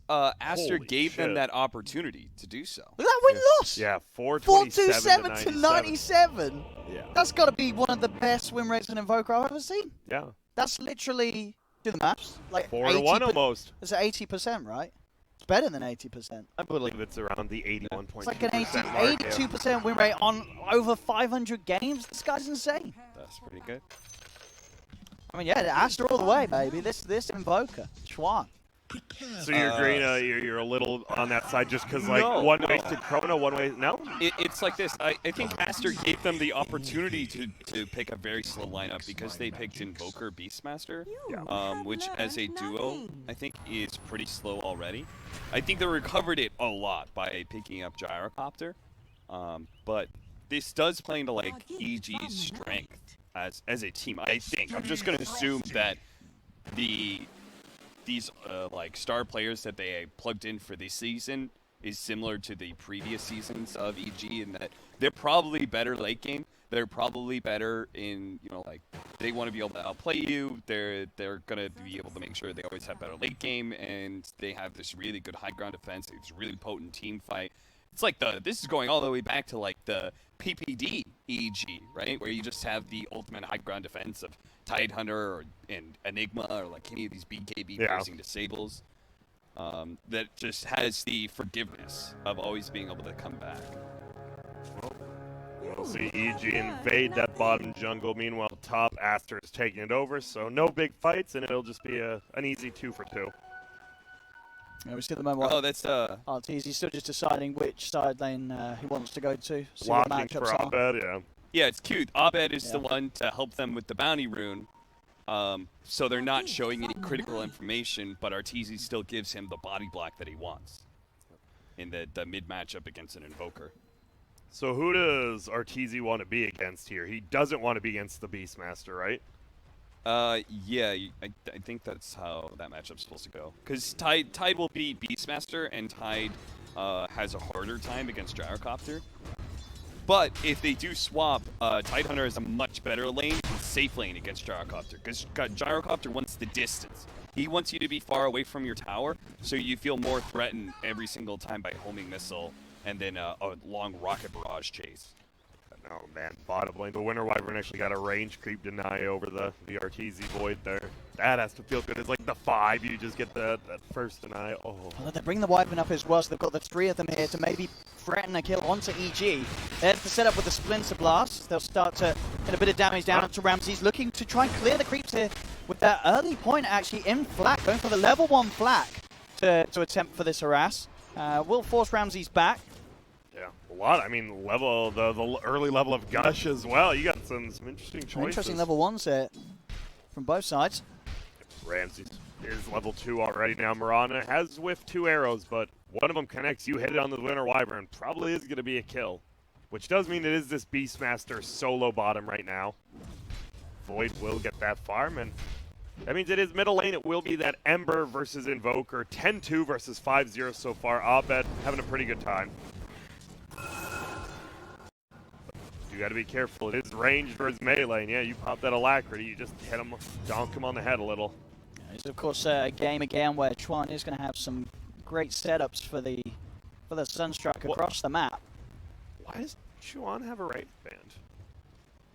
Aster gave shit. them that opportunity to do so. Look at that win-loss. Yeah, 427 427 to 97. Yeah. That's got to be one of the best win rates in Invoker I've ever seen. Yeah. That's literally, do the maths, like 4-1 almost. It's 80%, right? It's better than 80%. I believe it's around the 81.2%. It's like an 82% yeah. win rate on over 500 games. This guy's insane. That's pretty good. I mean, yeah, Aster all the way, baby. This Invoker, Schwan. So you're agreeing, you're a little on that side just because, like, No. one way to Chrono, one way, no? It's like this. I think Aster gave them the opportunity to pick a very slow lineup because they picked Invoker Beastmaster, which as a duo, I think is pretty slow already. I think they recovered it a lot by picking up Gyrocopter, but this does play into, like, EG's strength as a team, I think. I'm just going to assume that these like star players that they plugged in for this season is similar to the previous seasons of EG in that they're probably better late game. They're probably better in, you know, like they want to be able to outplay you. They're gonna be able to make sure they always have better late game, and they have this really good high ground defense. It's a really potent team fight. It's like this is going all the way back to like the PPD EG, right? Where you just have the ultimate high ground defense of Tidehunter and Enigma or like any of these BKB facing disables. That just has the forgiveness of always being able to come back. We'll see EG invade that bottom jungle. Meanwhile, top Aster is taking it over, so no big fights, and it'll just be an easy 2 for 2. Yeah, we see at the moment. Oh, that's He's still just deciding which side lane he wants to go to. See Locking what for matchups are. Abed, yeah. Yeah, it's cute. Abed is the one to help them with the bounty rune. So they're not showing any critical information, but Arteezy still gives him the body block that he wants in the mid matchup against an Invoker. So who does Arteezy want to be against here? He doesn't want to be against the Beastmaster, right? Yeah, I think that's how that matchup's supposed to go. Because Tide will be Beastmaster, and Tide has a harder time against Gyrocopter. But if they do swap, Tidehunter is a much better lane, safe lane against Gyrocopter. Because Gyrocopter wants the distance. He wants you to be far away from your tower, so you feel more threatened every single time by homing missile and then a long rocket barrage chase. Oh man, bottom lane. The Winter Wyvern actually got a range creep deny over the Arteezy Void there. That has to feel good. It's like the 5, you just get that first deny. Oh. Well, they bring the Wyvern up as well, so they've got the 3 of them here to maybe threaten a kill onto EG. They have to set up with the Splinter Blast. They'll start to get a bit of damage down onto Ramses, looking to try and clear the creeps here with that early point actually in flak, going for the level 1 flak to attempt for this harass. Will force Ramses back. Yeah, a lot. I mean, the early level of Gush as well. You got some interesting choices. Interesting level 1s here from both sides. Ramses is level 2 already now. Mirana has whiffed 2 arrows, but one of them connects. You hit it on the Winter Wyvern. Probably is going to be a kill, which does mean it is this Beastmaster solo bottom right now. Void will get that farm, and that means it is middle lane. It will be that Ember versus Invoker. 10-2 versus 5-0 so far. Abed having a pretty good time. You got to be careful. It is ranged versus melee. Yeah, you pop that Alacrity, you just hit him, donk him on the head a little. It's of course a game again where Chuan is going to have some great setups for the Sunstruck across the map. Why does Chuan have a right band?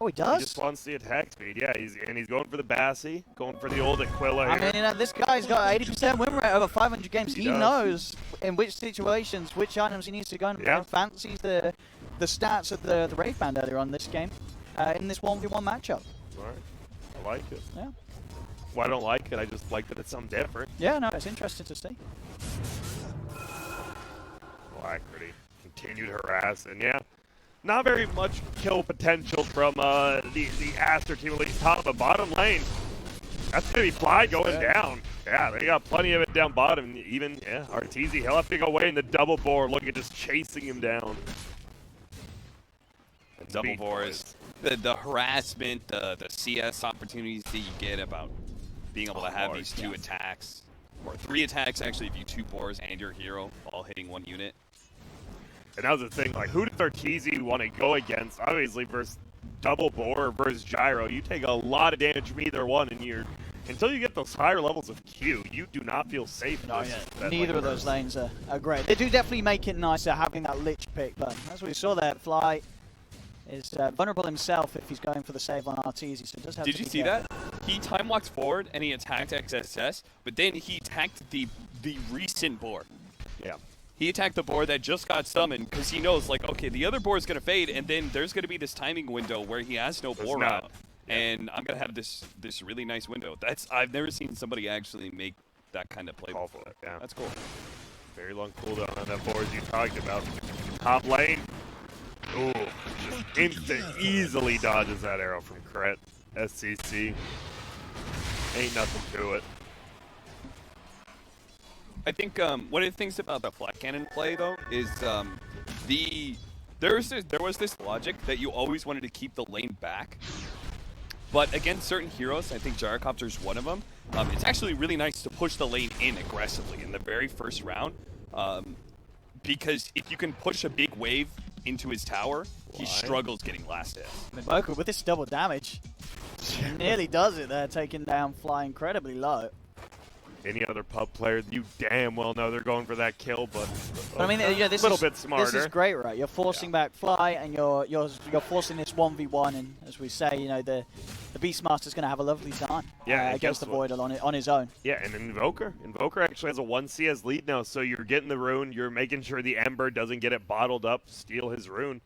Oh, he does? He just wants the attack speed. Yeah, he's going for the Bassi, going for the old Aquila here. I mean, you know, this guy's got 80% win rate over 500 games. He does. knows in which situations, which items he needs to go and fancies the stats of the Wraith Band earlier on this game in this 1v1 matchup. All right. I like it. Yeah. Well, I don't like it. I just like that it's something different. Yeah, no, it's interesting to see. Alacrity. Continued harass, and yeah, not very much kill potential from the Aster team, at least top, but bottom lane. That's going to be Fly going down. Yeah, they got plenty of it down bottom. Even, Arteezy, he'll have to go away in the double board. Look at just chasing him down. Double board is the harassment, the CS opportunities that you get about being able to have these 2 attacks, or 3 attacks actually if you 2 boars and your hero all hitting 1 unit. And that was the thing, like, who does Arteezy want to go against? Obviously, versus double bore versus gyro, you take a lot of damage from either one, and you're until you get those higher levels of Q, you do not feel safe. No, versus that neither lane of those burst. lanes are great. They do definitely make it nicer having that Lich pick, but as we saw there, Fly is vulnerable himself if he's going for the save on Arteezy, so it does have Did to you be see careful. that? He time walked forward and he attacked XSS, but then he attacked the recent board. Yeah. He attacked the board that just got summoned because he knows, like, okay, the other board's going to fade, and then there's going to be this timing window where he has no board out. And I'm going to have this really nice window. I've never seen somebody actually make that kind of play Call before. for it, yeah. That's cool. Very long cooldown on that board you talked about. Top lane. Ooh, just instant, easily dodges that arrow from Crit. SCC. Ain't nothing to it. I think one of the things about the flat cannon play, though, is there was this logic that you always wanted to keep the lane back. But against certain heroes, I think Gyrocopter's one of them, it's actually really nice to push the lane in aggressively in the very first round. Because if you can push a big wave into his tower, he struggles getting last hit. Invoker with this double damage nearly does it there, taking down Fly incredibly low. Any other pub player, you damn well know they're going for that kill, but I mean, you know, this little is bit smarter. This is great, right? You're forcing back Fly, and you're forcing this 1v1, and as we say, you know, the Beastmaster's going to have a lovely time against the Void on his own. Yeah, and Invoker actually has a 1 CS lead now, so you're getting the rune, you're making sure the Ember doesn't get it bottled up, steal his rune.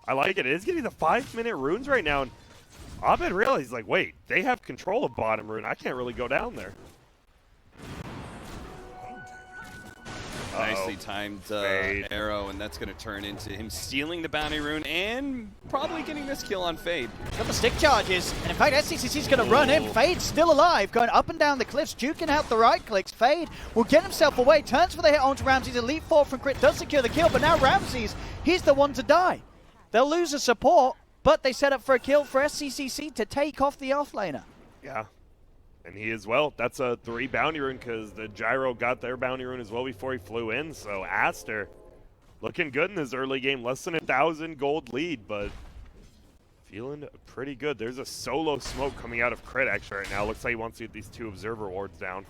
I like it. It is getting the 5-minute runes right now, and Abed realized, like, wait, they have control of bottom rune. I can't really go down there. Nicely timed arrow, and that's going to turn into him stealing the bounty rune and probably getting this kill on Fade. Got the stick charges, and in fact, SCCC's going to run in. Fade's still alive, going up and down the cliffs, juking out the right clicks. Fade will get himself away, turns for the hit onto Ramses. Elite 4 from Crit does secure the kill, but now Ramses, he's the one to die. They'll lose a support, but they set up for a kill for SCCC to take off the offlaner. Yeah. And he as well. That's a 3 bounty rune because the Gyro got their bounty rune as well before he flew in. So Aster looking good in this early game. Less than 1,000 gold lead, but feeling pretty good. There's a solo smoke coming out of Crit actually right now. Looks like he wants to get these 2 observer wards down.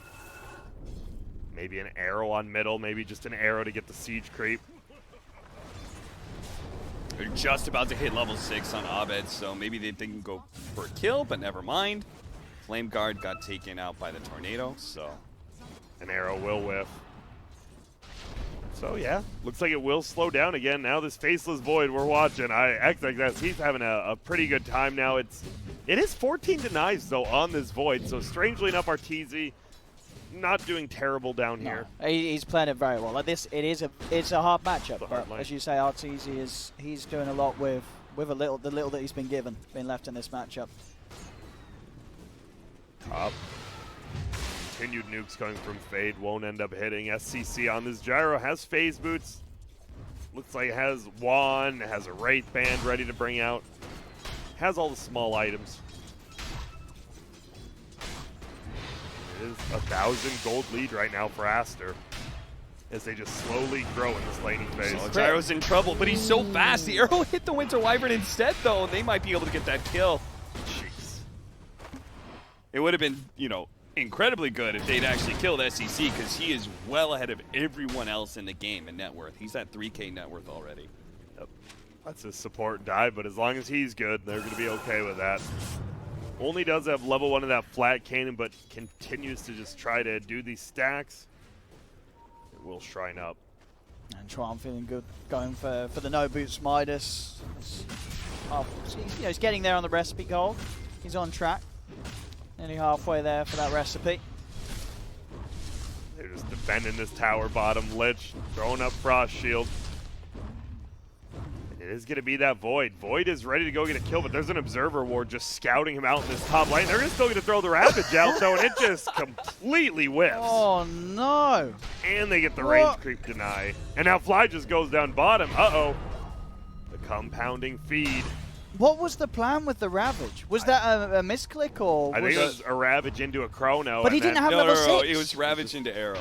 Maybe an arrow on middle. Maybe just an arrow to get the siege creep. They're just about to hit level 6 on Abed, so maybe they can go for a kill, but never mind. Flame Guard got taken out by the tornado, so an arrow will whiff. So yeah, looks like it will slow down again. Now this Faceless Void we're watching, XXS, he's having a pretty good time now. It is 14 denies though on this Void, so strangely enough, Arteezy not doing terrible down here. He's playing it very well. Like this, it's a hard matchup, but lane. as you say, Arteezy he's doing a lot with the little that he's been left in this matchup. Top. Continued nukes coming from Fade. Won't end up hitting. SCC on this Gyro has phase boots. Looks like it has Wand. It has a Wraith Band ready to bring out. Has all the small items. It is 1,000 gold lead right now for Aster as they just slowly grow in this laning phase. So Gyro's in trouble, but he's so fast. The arrow hit the Winter Wyvern instead, though, and they might be able to get that kill. Jeez. It would have been, you know, incredibly good if they'd actually killed SCC because he is well ahead of everyone else in the game in net worth. He's at 3K net worth already. Yep. That's his support die, but as long as he's good, they're going to be okay with that. Only does have level 1 of that flat cannon, but continues to just try to do these stacks. It will shrine up. And Tron feeling good, going for the no boots Midas. He's getting there on the recipe goal. He's on track. Nearly halfway there for that recipe. They're just defending this tower bottom. Lich throwing up Frost Shield. It is going to be that Void. Void is ready to go get a kill, but there's an Observer Ward just scouting him out in this top lane. They're still going to throw the Ravage out, though, and it just completely whiffs. Oh, no. And they get the range creep deny. And now Fly just goes down bottom. Uh-oh. The compounding feed. What was the plan with the Ravage? Was that a misclick or? I think it was a Ravage into a Chrono. But he and didn't then- have No, level no, 6. it was Ravage into Arrow.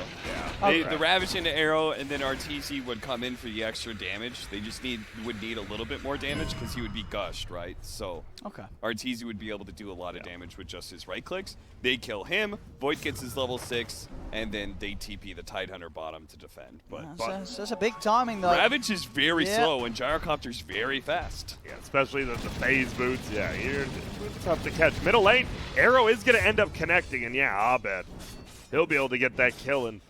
Yeah. Okay. The Ravage into Arrow, and then RTZ would come in for the extra damage. They just would need a little bit more damage because he would be gushed, right? So Okay. RTZ would be able to do a lot of damage with just his right clicks. They kill him, Void gets his level 6, and then they TP the Tidehunter bottom to defend. But That's a big timing though. Ravage is very Yeah. slow, and Gyrocopter's very fast. Yeah, especially the phase boots. Yeah, you're tough to catch. Middle lane, Arrow is going to end up connecting, and yeah, Abed, he'll be able to get that kill. And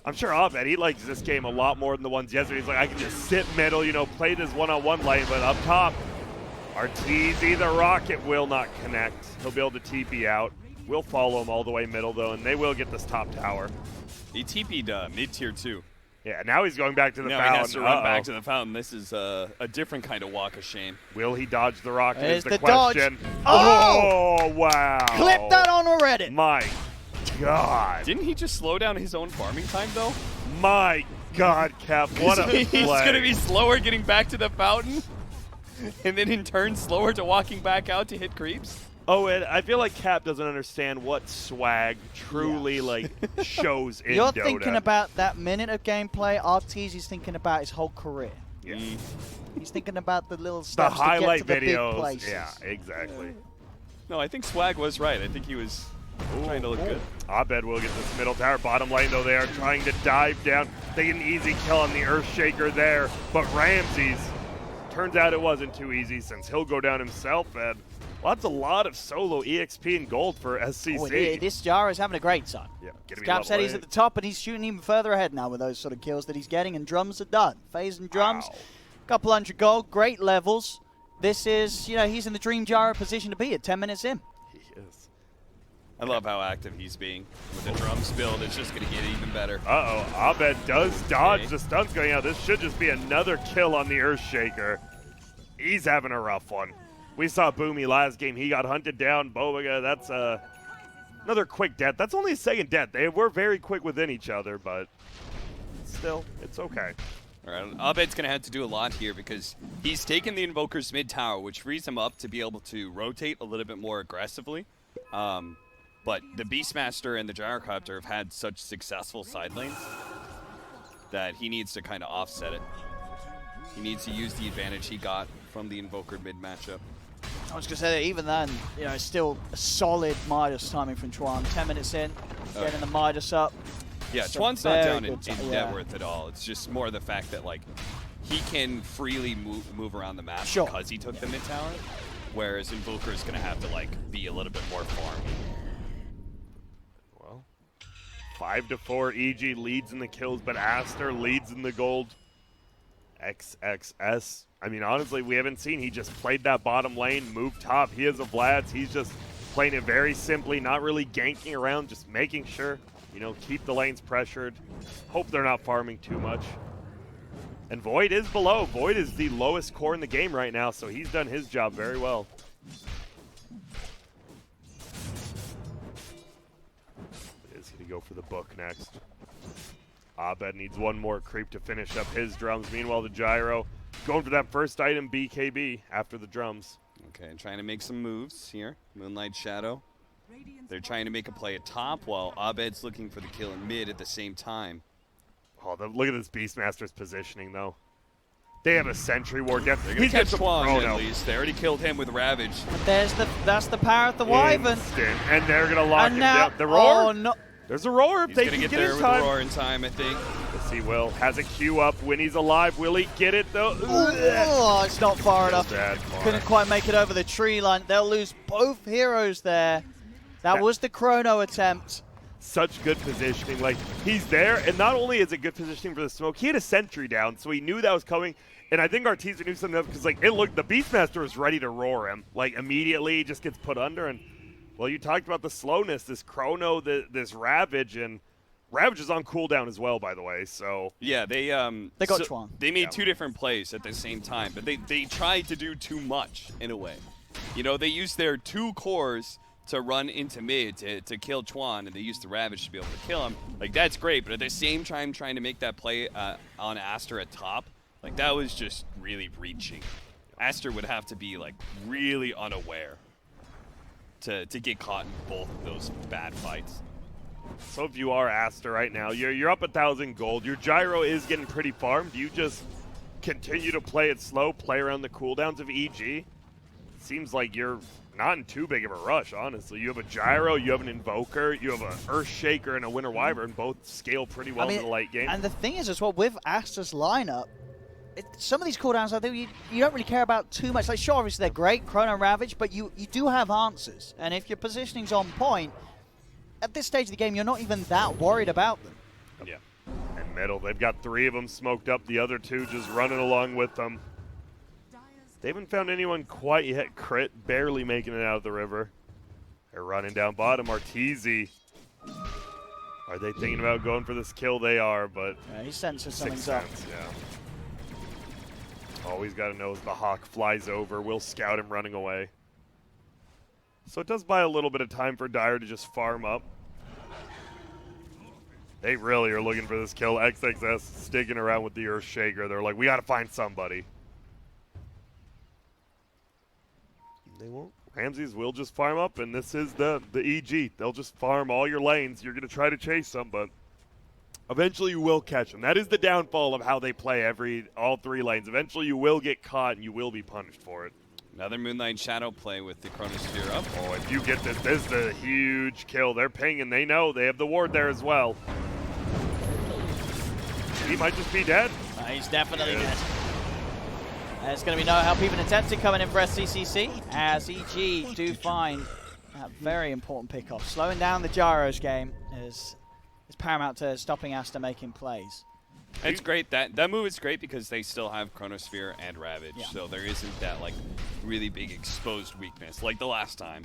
I'm sure Abed, he likes this game a lot more than the ones yesterday. He's like, I can just sit middle, you know, play this one-on-one lane, but up top, RTZ, the Rocket, will not connect. He'll be able to TP out. We'll follow him all the way middle, though, and they will get this top tower. He TP'd mid-tier 2. Yeah, now he's going back to the Now fountain. he has to run back to the fountain. This is a different kind of walk of shame. Will he dodge the Rocket There's is the the dodge. question. Oh! Wow. Clip that on Reddit. My God. Didn't he just slow down his own farming time, though? My God, Cap. What a play. He's going to be slower getting back to the fountain, and then in turn slower to walking back out to hit creeps? Oh, and I feel like Cap doesn't understand what swag truly like shows in You're Dota. thinking about that minute of gameplay. RTZ is thinking about his whole career. Yeah. He's thinking about the little The steps highlight to get to the videos. big places. Yeah, exactly. No, I think Swag was right. I think he was trying to look good. Abed will get this middle tower. Bottom lane, though, they are trying to dive down. They get an easy kill on the Earthshaker there. But Ramses, turns out it wasn't too easy since he'll go down himself. And well, that's a lot of solo EXP and gold for SCC. Oh, this Jara is having a great time. Yeah, gonna be Cap level said he's 8. at the top, and he's shooting even further ahead now with those sort of kills that he's getting, and drums are done. Phase and drums, Wow. couple hundred gold, great levels. This is, you know, he's in the dream Jara position to be at 10 minutes in. He is. I love how active he's being. With the drums build, it's just going to get even better. Uh-oh, Abed does dodge. Okay. The stun's going out. This should just be another kill on the Earthshaker. He's having a rough one. We saw Boomy last game. He got hunted down. Bobaga, that's another quick death. That's only a second death. They were very quick within each other, but still, it's okay. All right, Abed's going to have to do a lot here because he's taken the Invoker's mid tower, which frees him up to be able to rotate a little bit more aggressively. But the Beastmaster and the Gyrocopter have had such successful side lanes that he needs to kind of offset it. He needs to use the advantage he got from the Invoker mid matchup. I was going to say that even then, you know, it's still a solid Midas timing from Chuan. 10 minutes in, getting the Midas up. Yeah, It's a Chuan's not down very in good net yeah. worth at all. It's just more the fact that, like, he can freely move around the map Sure. because he took the mid tower, whereas Invoker is going to have to, like, be a little bit more farm. Well, 5-4, EG leads in the kills, but Aster leads in the gold. XXS. I mean, honestly, we haven't seen. He just played that bottom lane, moved top. He is a Vlad's. He's just playing it very simply, not really ganking around, just making sure, you know, keep the lanes pressured. Hope they're not farming too much. And Void is below. Void is the lowest core in the game right now, so he's done his job very well. Is he to go for the book next? Abed needs one more creep to finish up his drums. Meanwhile, the Gyro going for that first item, BKB, after the drums. Okay, trying to make some moves here. Moonlight Shadow. They're trying to make a play at top while Abed's looking for the kill in mid at the same time. Oh, look at this Beastmaster's positioning, though. They have a Sentry Ward. They're going to He's catch got Chuan at least. They already killed him with Ravage. But that's the power of the Wyvern. Instant. And they're going to lock And him now, down. The Roar? oh no. There's a Roar. He's They going to can get there his with time. the Roar in time, I think. Yes, he will. Has a Q up when he's alive. Will he get it, though? Oh, it's not far enough. That far. Couldn't quite make it over the tree line. They'll lose both heroes there. That was the Chrono attempt. Such good positioning. Like, he's there, and not only is it good positioning for the smoke, he had a sentry down, so he knew that was coming. And I think Arteezy knew something up because, like, it looked, the Beastmaster was ready to roar him. Like, immediately, he just gets put under. And, well, you talked about the slowness, this Chrono, this Ravage, and Ravage is on cooldown as well, by the way, so. Yeah, they got Chuan. They made two different plays at the same time, but they tried to do too much in a way. You know, they used their two cores to run into mid to kill Chuan, and they used the Ravage to be able to kill him. Like, that's great, but at the same time trying to make that play on Aster at top, like, that was just really reaching. Aster would have to be like really unaware to get caught in both of those bad fights. So if you are Aster right now, you're up 1,000 gold. Your gyro is getting pretty farmed. You just continue to play it slow, play around the cooldowns of EG. Seems like you're not in too big of a rush, honestly. You have a gyro, you have an invoker, you have an Earthshaker and a Winter Wyvern. Both scale pretty well in the late game. And the thing is as well, with Aster's lineup, some of these cooldowns I think you don't really care about too much. Like, sure, obviously they're great, Chrono Ravage, but you do have answers. And if your positioning's on point, at this stage of the game, you're not even that worried about them. Yeah. And middle, they've got 3 of them smoked up, the other 2 just running along with them. They haven't found anyone quite yet. Crit barely making it out of the river. They're running down bottom. Arteezy. Are they thinking about going for this kill? They are, but Yeah, he senses something's Sixth up. Sense, yeah. All he's got to know is the Hawk flies over. We'll scout him running away. So it does buy a little bit of time for Dire to just farm up. They really are looking for this kill. XXS sticking around with the Earthshaker. They're like, we got to find somebody. They won't. Ramses will just farm up, and this is the EG. They'll just farm all your lanes. You're going to try to chase them, but eventually you will catch them. That is the downfall of how they play all 3 lanes. Eventually you will get caught, and you will be punished for it. Another Moonlight Shadow play with the Chronosphere up. Oh, if you get this is a huge kill. They're pinging. They know. They have the ward there as well. He might just be dead. He's definitely dead. There's going to be no help even attempted coming in for SCCC, as EG do find that very important pickoff. Slowing down the Gyros game is paramount to stopping Aster making plays. It's great. That move is great because they still have Chronosphere and Ravage, so there isn't that like really big exposed weakness like the last time.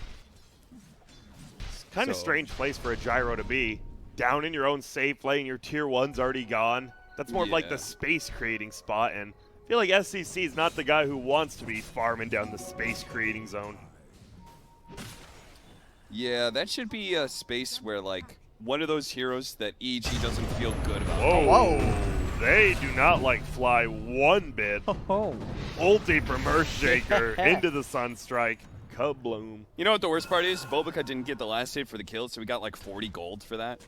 It's kind of strange place for a gyro to be. Down in your own safe lane, your tier 1's already gone. That's more of like the space creating spot, and I feel like SCC is not the guy who wants to be farming down the space creating zone. Yeah, that should be a space where like one of those heroes that EG doesn't feel good about. Whoa. They do not like fly one bit. Oh. Ulti from Earthshaker into the Sunstrike. Kabloom. You know what the worst part is? Bobica didn't get the last hit for the kill, so we got like 40 gold for that.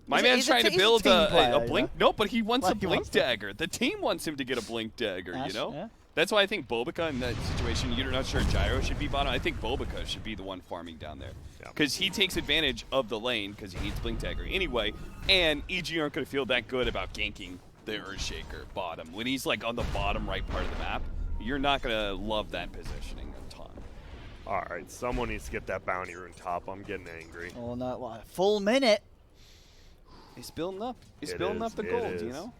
My man's trying to build a blink. No, but he wants a blink dagger. The team wants him to get a blink dagger, you know? Yeah. That's why I think Bobica in that situation, you're not sure Gyro should be bottom. I think Bobica should be the one farming down there. Because he takes advantage of the lane because he needs blink dagger anyway. And EG aren't going to feel that good about ganking the Earthshaker bottom. When he's like on the bottom right part of the map, you're not going to love that positioning a ton. All right, someone needs to get that bounty rune top. I'm getting angry. Oh, no, what, a full minute. He's building up. He's building up the gold, you know?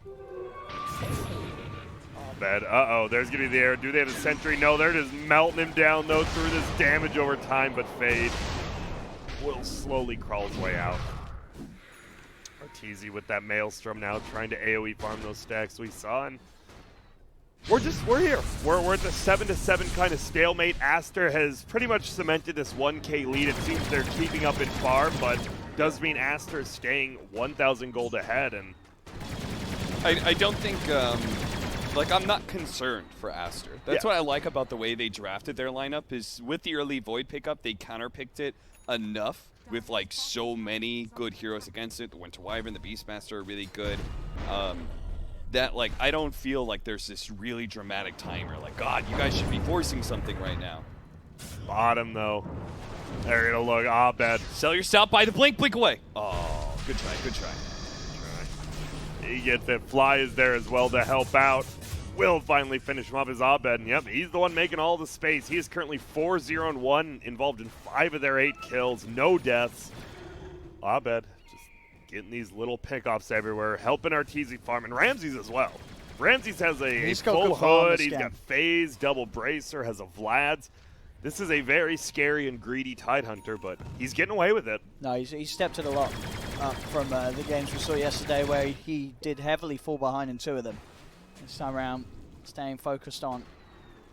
Bad. Uh-oh, there's going to be the air. Do they have a sentry? No, they're just melting him down, though, through this damage over time, but Fade will slowly crawl his way out. Arteezy with that Maelstrom now, trying to AoE farm those stacks we saw, and we're here. We're at the 7-7 kind of stalemate. Aster has pretty much cemented this 1K lead. It seems they're keeping up in farm, but does mean Aster is staying 1,000 gold ahead, and I don't think, like, I'm not concerned for Aster. That's what I like about the way they drafted their lineup is with the early Void pickup, they counterpicked it enough with, like, so many good heroes against it. The Winter Wyvern, the Beastmaster are really good. That, like, I don't feel like there's this really dramatic timer. Like, God, you guys should be forcing something right now. bottom, though. They're going to look Abed. Sell yourself by the blink, blink away. Oh, good try, good try. He gets it. Fly is there as well to help out. Will finally finish him off as Abed. And yep, he's the one making all the space. He is currently 4-0-1, involved in 5 of their 8 kills. No deaths. Abed just getting these little pickoffs everywhere, helping Arteezy farm, and Ramses as well. Ramses has a full hood. He's got Phase, double bracer, has a Vlad's. This is a very scary and greedy Tidehunter, but he's getting away with it. No, he stepped it a lot up from the games we saw yesterday where he did heavily fall behind in 2 of them. This time around, staying focused on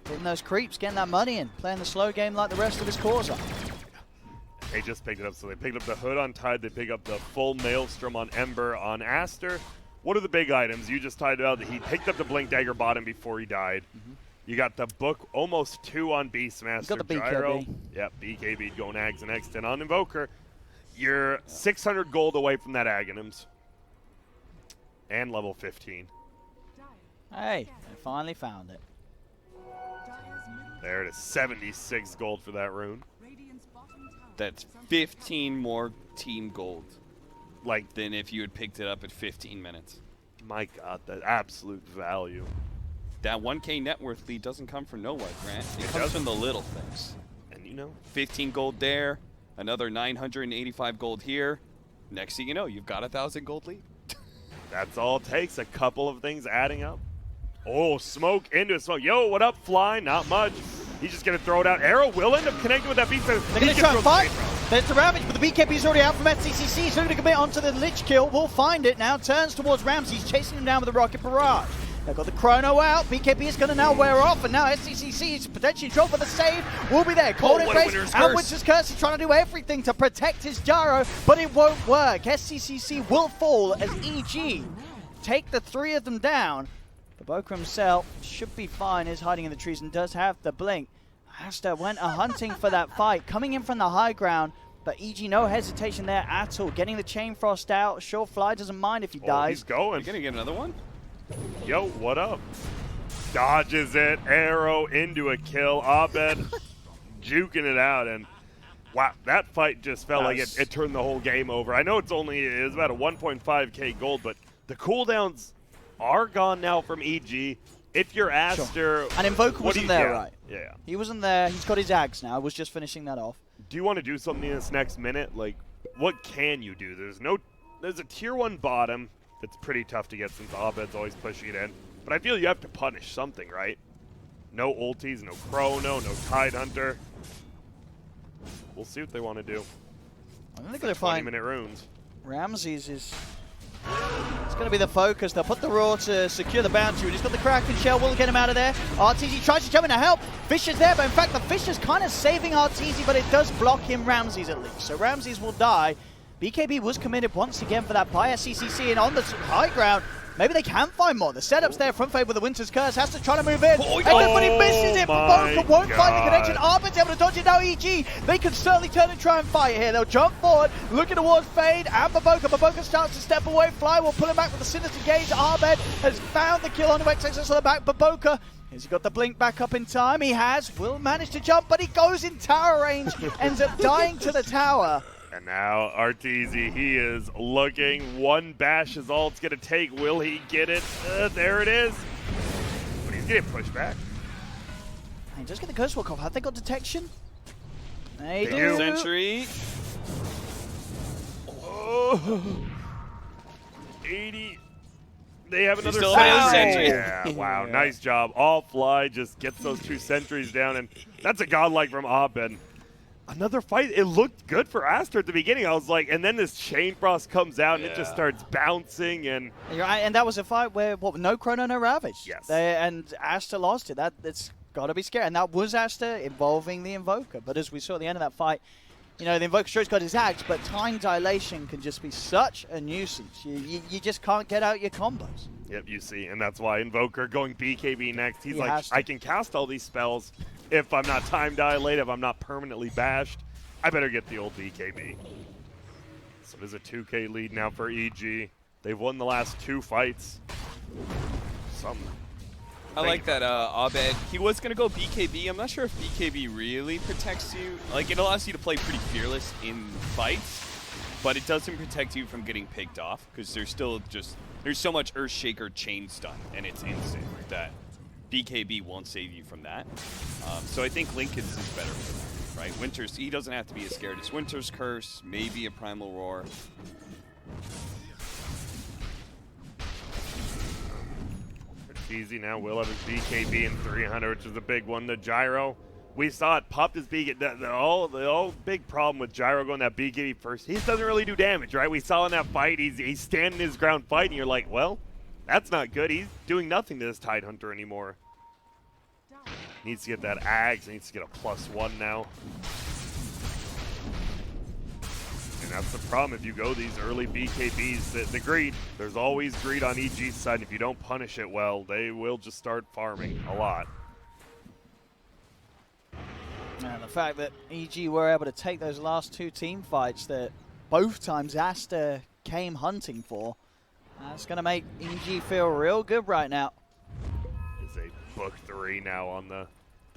getting those creeps, getting that money in, playing the slow game like the rest of his cores are. They just picked it up. So they picked up the hood on Tide. They pick up the full Maelstrom on Ember on Aster. What are the big items? You just tied out that he picked up the Blink Dagger bottom before he died. You got the book almost 2 on Beastmaster. Got the BKB. Gyro. Yep, BKB going Ags and X10 on Invoker. You're 600 gold away from that Aghanims. And level 15. Hey, I finally found it. There it is, 76 gold for that rune. That's 15 more team gold than if you had picked it up at 15 minutes. My God, that absolute value. That 1K net worth lead doesn't come from nowhere, Grant. It comes doesn't. from the little things. And you know, 15 gold there, another 985 gold here. Next thing you know, you've got a 1,000 gold lead. that's all it takes. A couple of things adding up. Oh, smoke into a smoke. Yo, what up, Fly? Not much. He's just going to throw it out. Arrow will end up connecting with that beast. They're going to try and fight. There's the Ravage, but the BKB's already out from SCCC. He's looking to commit onto the Lich kill. We'll find it now. Turns towards Ramsey. He's chasing him down with a Rocket Barrage. They've got the Chrono out. BKB is going to now wear off, and now SCCC is potentially dropped for the save. Will be there. Cold in face. And Winter's Curse is trying to do everything to protect his Gyro, but it won't work. SCCC will fall as EG take the 3 of them down. Baboka himself should be fine. Is hiding in the trees and does have the blink. Aster went hunting for that fight, coming in from the high ground, but EG no hesitation there at all. Getting the Chain Frost out. Sure, Fly doesn't mind if he dies. He's going. You're going to get another one? Yo, what up? Dodges it. Arrow into a kill. Abed juking it out, and wow, that fight just felt like it turned the whole game over. I know it's about a 1.5k gold, but the cooldowns are gone now from EG. If you're Aster... Sure. And Invoker wasn't there, right? Yeah. He wasn't there. He's got his Ags now. I was just finishing that off. Do you want to do something in this next minute? Like, what can you do? There's a tier 1 bottom that's pretty tough to get since Abed's always pushing it in. But I feel you have to punish something, right? No ultis, no Chrono, no Tidehunter. We'll see what they want to do. I think they're going to find 20-minute runes. Ramses is... It's going to be the focus. They'll put the Roar to secure the boundary. He's got the Kraken Shell. Will get him out of there. RTZ tries to jump in to help. Fish is there, but in fact, the Fish is kind of saving RTZ, but it does block him, Ramses, at least. So Ramses will die. BKB was committed once again for that by SCCC, and on the high ground, maybe they can find more. The setup's there. Front fade with the Winter's Curse. Has to try to move in. But he misses it. Baboka won't find the connection. Abed's able to dodge it now. EG. They can certainly turn and try and fight here. They'll jump forward, looking towards Fade and Baboka. Baboka starts to step away. Fly will pull him back with the Sinister Gaze. Abed has found the kill on the XXS on the back. Baboka, has he got the blink back up in time? He has. Will manage to jump, but he goes in tower range. Ends up dying to the tower. And now RTZ, he is looking. One bash is all it's going to take. Will he get it? There it is. But he's getting pushed back. He does get the Curse Walk off. Have they got detection? They do. do. Sentry. Oh. 80. They have another still have sentry. another Yeah, wow, nice job. All Fly just gets those 2 sentries down, and that's a godlike from Abed. Another fight. It looked good for Aster at the beginning. I was like, and then this Chain Frost comes out, and it just starts bouncing. And and that was a fight where, no Chrono, no Ravage. Yes. And Aster lost it. That's got to be scary. And that was Aster involving the Invoker. But as we saw at the end of that fight, the Invoker stroke's got his axe, but time dilation can just be such a nuisance. You just can't get out your combos. Yep, you see, and that's why Invoker going BKB next. He's like, has to. I can cast all these spells. If I'm not time dilated, if I'm not permanently bashed, I better get the old BKB. So there's a 2K lead now for EG. They've won the last 2 fights. I like that Abed. He was going to go BKB. I'm not sure if BKB really protects you. Like, it allows you to play pretty fearless in fights, but it doesn't protect you from getting picked off because there's still there's so much Earthshaker chain stun, and it's instant that BKB won't save you from that. So I think Lincoln's is better for that, right? Winter's, he doesn't have to be as scared. It's Winter's Curse, maybe a Primal Roar. It's easy now. Will have his BKB in 300, which is a big one. The Gyro, we saw it pop his BKB. The all big problem with Gyro going that BKB first, he doesn't really do damage, right? We saw in that fight, he's standing his ground fighting. You're like, well, that's not good. He's doing nothing to this Tidehunter anymore. Needs to get that Ags. Needs to get a +1 now. And that's the problem if you go these early BKBs. The greed, there's always greed on EG's side. If you don't punish it well, they will just start farming a lot. And the fact that EG were able to take those last two team fights that both times Aster came hunting for, that's going to make EG feel real good right now. Is a book 3 now on the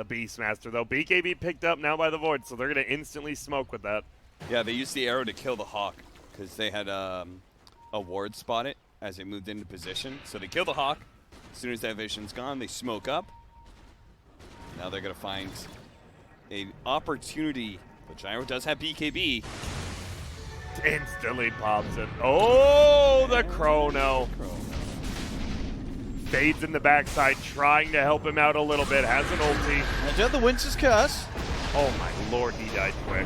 Beastmaster, though. BKB picked up now by the Void, so they're going to instantly smoke with that. Yeah, they used the arrow to kill the Hawk because they had a ward spot it as it moved into position. So they kill the Hawk. As soon as that vision's gone, they smoke up. Now they're going to find an opportunity. But Gyro does have BKB. Instantly pops it. Oh, the Chrono. Fades in the backside, trying to help him out a little bit. Has an ulti. And do the Winter's Curse. Oh my lord, he died quick.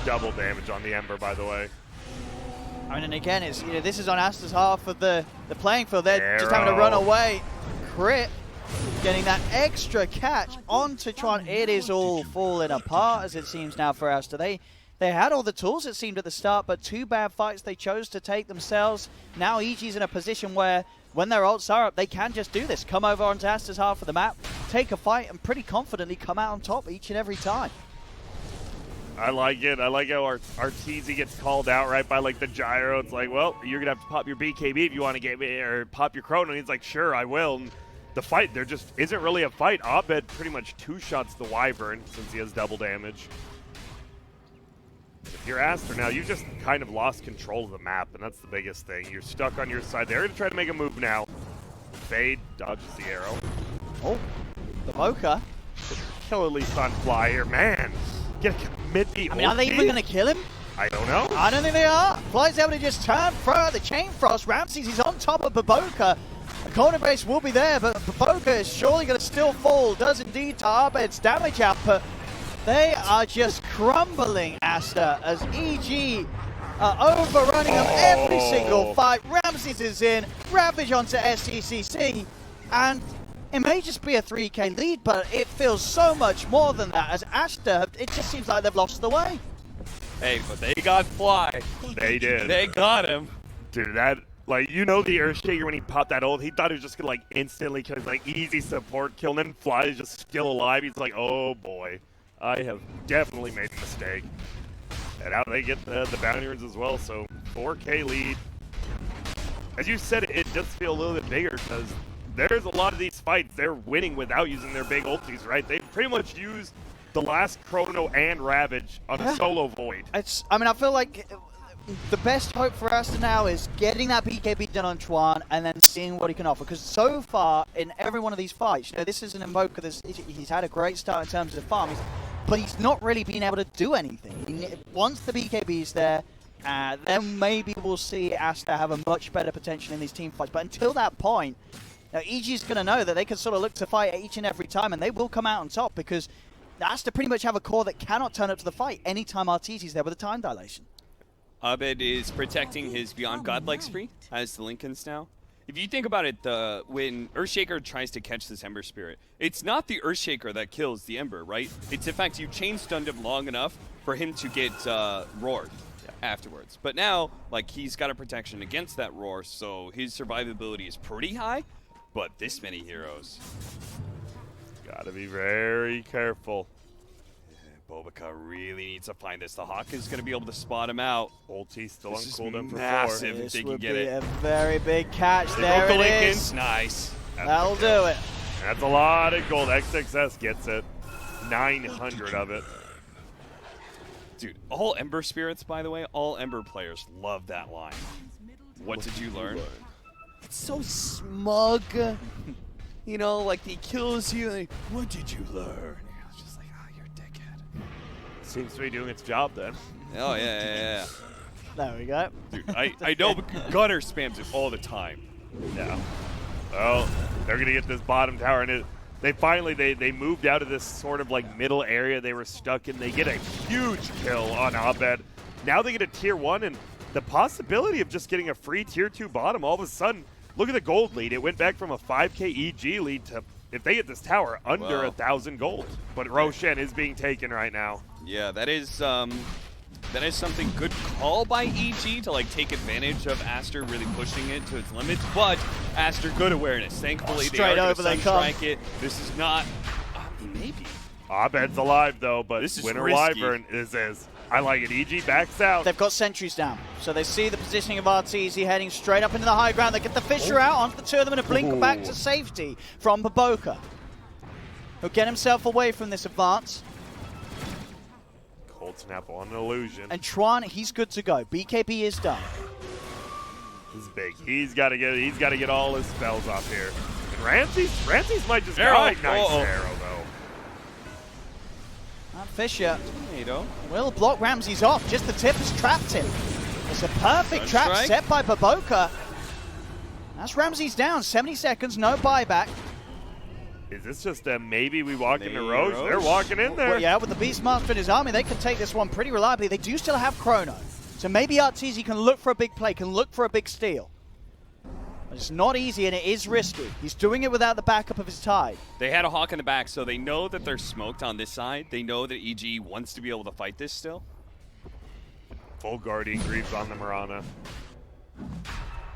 Double damage on the Ember, by the way. I mean, and again, it's this is on Aster's half of the playing field. They're just having to run away. Crit, getting that extra catch onto Tron. It is all falling apart as it seems now for Aster. They had all the tools, it seemed, at the start, but two bad fights they chose to take themselves. Now EG's in a position where when their ults are up, they can just do this. Come over onto Aster's half of the map, take a fight, and pretty confidently come out on top each and every time. I like it. I like how our TZ gets called out right by like the Gyro. It's like, well, you're gonna have to pop your BKB if you want to get me, or pop your Chrono. And he's like, sure, I will. And the fight, there just isn't really a fight. Abed pretty much two-shots the Wyvern since he has double damage. If you're Aster now, you've just kind of lost control of the map, and that's the biggest thing. You're stuck on your side. They're gonna try to make a move now. Fade dodges the arrow. Oh, the Boca. Killerly Sunfly here, man. Get a mid-B. I mean, are they even going to kill him? I don't know. I don't think they are. Fly's able to just turn through the Chain Frost. Ramses is on top of Baboka. The corner base will be there, but Baboka is surely going to still fall. Does indeed to Abed's damage output. They are just crumbling Aster as EG are overrunning them every single fight. Ramses is in. Ravage onto SCCC. And it may just be a 3K lead, but it feels so much more than that as Aster, it just seems like they've lost the way. Hey, but they got Fly. They did. They got him. Dude, that, like, you know the Earthshaker when he popped that ult, he thought he was just gonna, like, instantly kill, like, easy support kill, and then Fly is just still alive. He's like, oh boy, I have definitely made a mistake. And now they get the bounty runes as well, so 4K lead. As you said, it does feel a little bit bigger because there's a lot of these fights they're winning without using their big ultis, right? They pretty much used the last Chrono and Ravage on a solo Void. I mean, I feel like the best hope for Aster now is getting that BKB done on Chuan and then seeing what he can offer. Because so far, in every one of these fights, this is an Invoker he's had a great start in terms of the farm, but he's not really been able to do anything. Once the BKB's there, then maybe we'll see Aster have a much better potential in these team fights. But until that point, now, EG's going to know that they can sort of look to fight each and every time, and they will come out on top because Aster pretty much have a core that cannot turn up to the fight anytime RTZ's there with a time dilation. Abed is protecting his Beyond Godlike spree as the Lincolns now. If you think about it, when Earthshaker tries to catch this Ember Spirit, it's not the Earthshaker that kills the Ember, right? It's in fact you chain stunned him long enough for him to get roared afterwards. But now, like, he's got a protection against that roar, so his survivability is pretty high. But this many heroes. Gotta be very careful. Bobica really needs to find this. The Hawk is going to be able to spot him out. Ulti still on cooldown for 4. Massive if This they can would get be it. a very big catch. They There broke the it Lincolns. is. Nice. That'll do it. That's a lot of gold. XXS gets it. 900 of it. Dude, all Ember Spirits, by the way, all Ember players love that line. What did you learn? It's so smug. You know, like he kills you. Like, what did you learn? It's just like, oh, you're a dickhead. Seems to be doing its job then. Oh, yeah. There we go. Dude, I know, but Gunner spams it all the time. Yeah. Well, they're going to get this bottom tower, and they moved out of this sort of like middle area they were stuck in. They get a huge kill on Abed. Now they get a tier 1, and the possibility of just getting a free tier 2 bottom, all of a sudden, look at the gold lead. It went back from a 5K EG lead to, if they get this tower, under 1,000 gold. But Roshan is being taken right now. Yeah, that is something good call by EG to like take advantage of Aster really pushing it to its limits. But Aster, good awareness. Thankfully, Straight they are over they going to come. sunstrike it. This is not. Maybe. Abed's alive though, but This is Winter risky. Wyvern is I like it. EG backs out. They've got sentries down, so they see the positioning of RTZ heading straight up into the high ground. They get the Fissure out onto the two of them and a blink back to safety from Baboka. He'll get himself away from this advance. Cold Snap on an illusion. And Tron, he's good to go. BKB is done. This is big. He's got to get all his spells off here. And Ramses might just Arrow. die. Nice arrow though. And Fissure Tornado. will block Ramses off. Just the tip has trapped him. It's a perfect trap Sunstrike. set by Baboka. That's Ramses down. 70 seconds, no buyback. Is this just a maybe we walk into Roche? Roche? They're walking in there. Well, yeah, with the Beastmaster in his army, they can take this one pretty reliably. They do still have Chrono. So maybe Arteezy can look for a big play, can look for a big steal. But it's not easy and it is risky. He's doing it without the backup of his Tide. They had a Hawk in the back, so they know that they're smoked on this side. They know that EG wants to be able to fight this still. Full Guardian Greaves on the Mirana.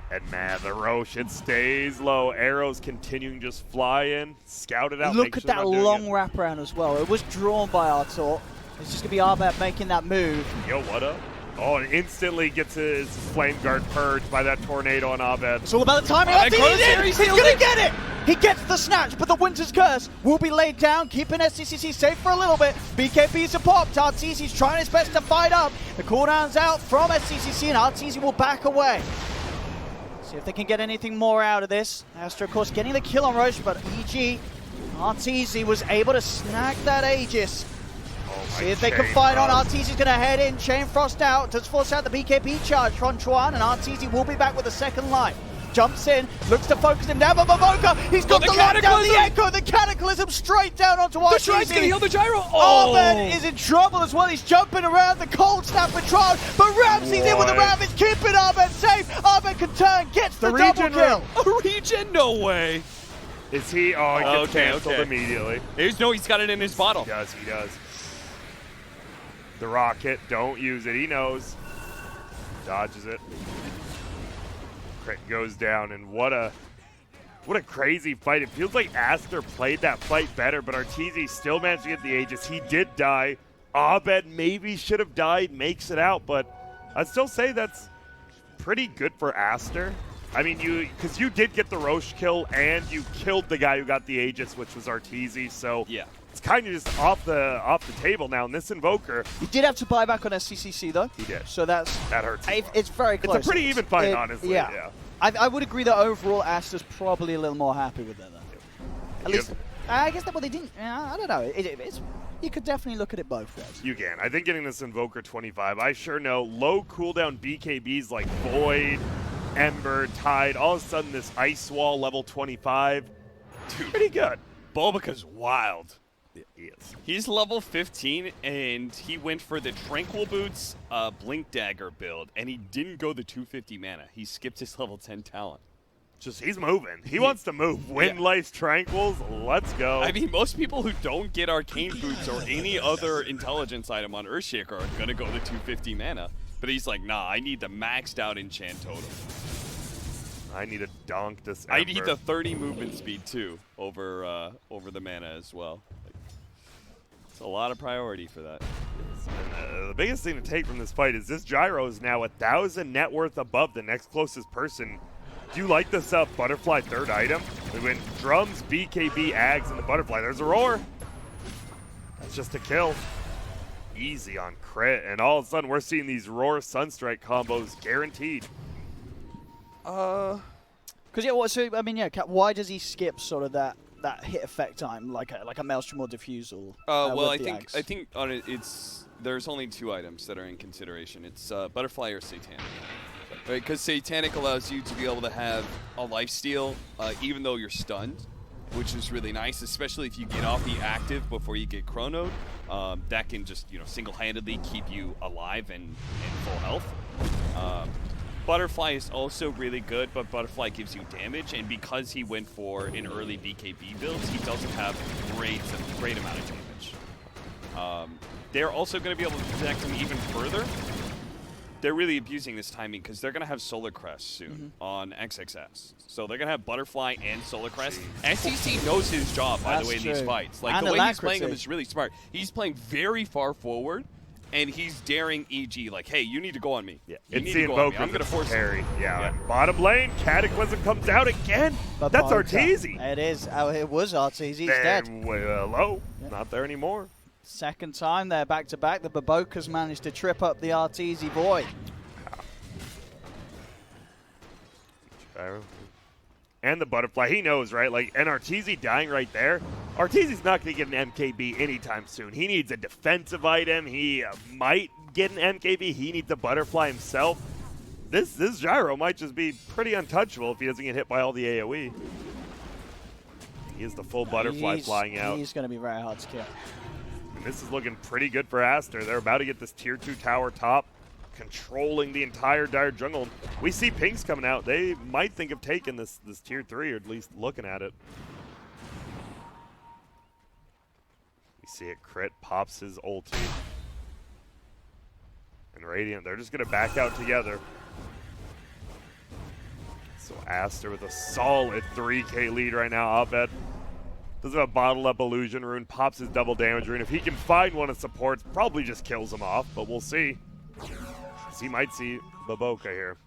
And man, the Roche, it stays low. Arrows continuing just fly in. Scout it out. Look make at sure they're that not doing long it. wraparound as well. It was drawn by Artor. It's just going to be Abed making that move. Yo, what up? Oh, and instantly gets his Flame Guard purged by that Tornado on Abed. It's all about the timing. Alright, Arteezy's in! Chronosaur, He's sealed going it. to get it! He gets the snatch, but the Winter's Curse will be laid down, keeping SCCC safe for a little bit. BKB's are popped. Arteezy's trying his best to fight up. The cooldown's out from SCCC, and Arteezy will back away. See if they can get anything more out of this. Aster, of course, getting the kill on Roche, but EG, Arteezy was able to snag that Aegis. Oh, See if they can fight on. Arteezy's going to head in. Chain Frost out. Does force out the BKB charge from Chuan, and Arteezy will be back with a second life. Jumps in, looks to focus him down, but Baboka, he's got the the lockdown, the Cataclysm! Echo, the Cataclysm straight down onto Arteezy. The Shrine's gonna heal the gyro. Oh! Abed is in trouble as well. He's jumping around the cold snap with Tron, but Ramsey's in with the What? Ravage, keeping Abed safe. Abed can turn, gets the double regen kill. A regen? No way. Is he? Oh, he gets Okay, canceled okay. immediately. He's got it in his bottle. He does, he does. The rocket, don't use it. He knows. Dodges it. Crit goes down, and what a crazy fight. It feels like Aster played that fight better, but Arteezy still managed to get the Aegis. He did die. Abed maybe should have died, makes it out, but I'd still say that's pretty good for Aster. I mean, because you did get the Roche kill, and you killed the guy who got the Aegis, which was Arteezy, so Yeah. it's kind of just off the table now. And this Invoker, He did have to buy back on SCCC though. he did. So that hurts. it's very close. It's a pretty even fight, honestly. Yeah. I would agree that overall Aster's probably a little more happy with it though. At least, I guess that they didn't. I don't know. It's you could definitely look at it both ways. You can. I think getting this Invoker 25, I sure know low cooldown BKBs like Void, Ember, Tide, all of a sudden this Ice Wall level 25, Dude, pretty good. Bulbaca's wild. He is. He's level 15, and he went for the Tranquil Boots Blink Dagger build, and he didn't go the 250 mana. He skipped his level 10 talent. Just, he's moving. He wants to move. Wind Life Tranquils, let's go. I mean, most people who don't get Arcane Boots or any other intelligence item on Earthshaker are going to go the 250 mana. But he's like, nah, I need the maxed out enchant totem. I need to donk this Ember. I need the 30 movement speed, too, over the mana as well. It's a lot of priority for that. The biggest thing to take from this fight is this Gyro is now 1,000 net worth above the next closest person. Do you like this Butterfly third item? We went Drums, BKB, Ags, and the Butterfly. There's a Roar. That's just a kill. Easy on crit. And all of a sudden, we're seeing these Roar Sunstrike combos guaranteed. Because so I mean, yeah. Why does he skip sort of that hit effect time like a Maelstrom or Diffusal? Well, with the I Ags? think on it, there's only two items that are in consideration. It's Butterfly or Satanic. Right, because Satanic allows you to be able to have a lifesteal even though you're stunned, which is really nice, especially if you get off the active before you get chronoed. That can just single-handedly keep you alive and full health. Butterfly is also really good, but Butterfly gives you damage, and because he went for an early BKB build, he doesn't have great amount of damage. They're also going to be able to protect him even further they're really abusing this timing because they're going to have Solar Crest soon on XXS. So they're going to have Butterfly and Solar Crest. SEC knows his job, by the way, in these fights. Like, and the way he's playing them is really smart. He's playing very far forward, and he's daring EG, like, hey, you need to go on me. Yeah, you it's need the to go on me. Invoker I'm going to force carry. it. Yeah. Bottom lane, Cataclysm comes out again. But That's Arteezy. It is. Oh, it was Arteezy. He's dead. Hello. Not there anymore. Second time there, back-to-back. The Baboka's managed to trip up the Arteezy boy. And the Butterfly, he knows, right? Like, and Arteezy dying right there. Arteezy's not going to get an MKB anytime soon. He needs a defensive item. He might get an MKB. He needs a Butterfly himself. This Gyro might just be pretty untouchable if he doesn't get hit by all the AoE. He is the full Butterfly flying out. He's going to be very hard to kill. And this is looking pretty good for Aster. They're about to get this tier 2 tower top, controlling the entire dire jungle. We see pinks coming out. They might think of taking this tier 3, or at least looking at it. We see it crit, pops his ulti. And Radiant, they're just going to back out together. So Aster with a solid 3K lead right now. Abed doesn't have a bottled up illusion rune, pops his double damage rune. If he can find one of supports, probably just kills him off, but we'll see. He might see Baboka here.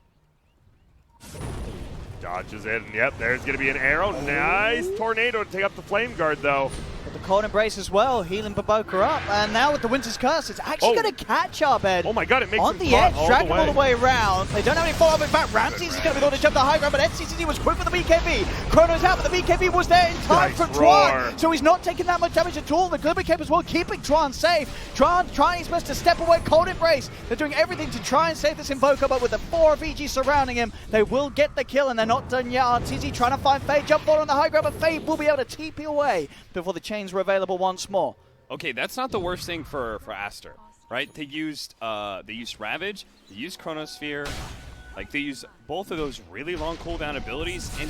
Dodges it, and yep, there's going to be an arrow. Nice tornado to take up the Flame Guard, though. But the Cold Embrace as well, healing Baboka up. And now with the Winter's Curse, it's actually going to catch Abed. Oh my god, it makes on him the edge, drag him all the way way. around. They don't have any follow-up. In fact, Ramses is going to be the one to jump the high ground, but NCCD was quick with the BKB. Chrono's out, but the BKB was there in time Nice for roar. Tron. So he's not taking that much damage at all. The Glimmer Cape as well, keeping Tron safe. Tron trying his best to step away. Cold Embrace. They're doing everything to try and save this Invoker, but with the 4 of EG surrounding him, they will get the kill, and they're not done yet. Arteezy trying to find Fade, jump forward on the high ground, but Fade will be able to TP away before the chains were available once more. Okay, that's not the worst thing for Aster, right? They used Ravage, they used Chronosphere, like they used both of those really long cooldown abilities, and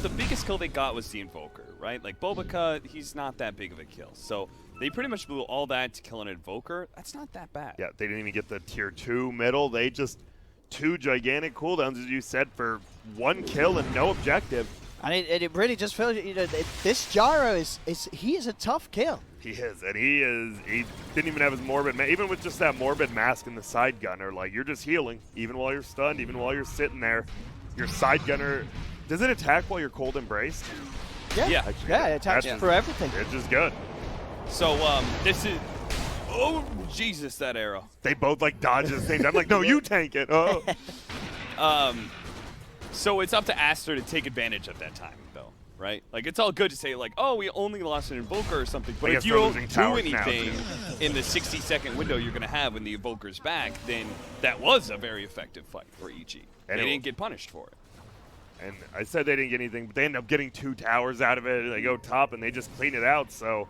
the biggest kill they got was the Invoker, right? Like Bobica, he's not that big of a kill, so they pretty much blew all that to kill an Invoker. That's not that bad. Yeah, they didn't even get the tier 2 middle. They just 2 gigantic cooldowns, as you said, for 1 kill and no objective. And it really just feels, you know, this Gyro he is a tough kill. He is, and he didn't even have his Morbid, even with just that Morbid mask and the side gunner, like, you're just healing, even while you're stunned, even while you're sitting there. Your side gunner, does it attack while you're cold embraced? Yeah, it attacks for everything. It's just good. So, this is, oh, Jesus, that arrow. They both, like, dodge at the same time, like, no, you tank it. Oh. So it's up to Aster to take advantage of that time, though, right? Like, it's all good to say, like, oh, we only lost an Invoker or something, but if you don't do anything in the 60-second window you're going to have when the Invoker's back, then that was a very effective fight for EG. And they didn't get punished for it. And I said they didn't get anything, but they end up getting 2 towers out of it. They go top, and they just clean it out, so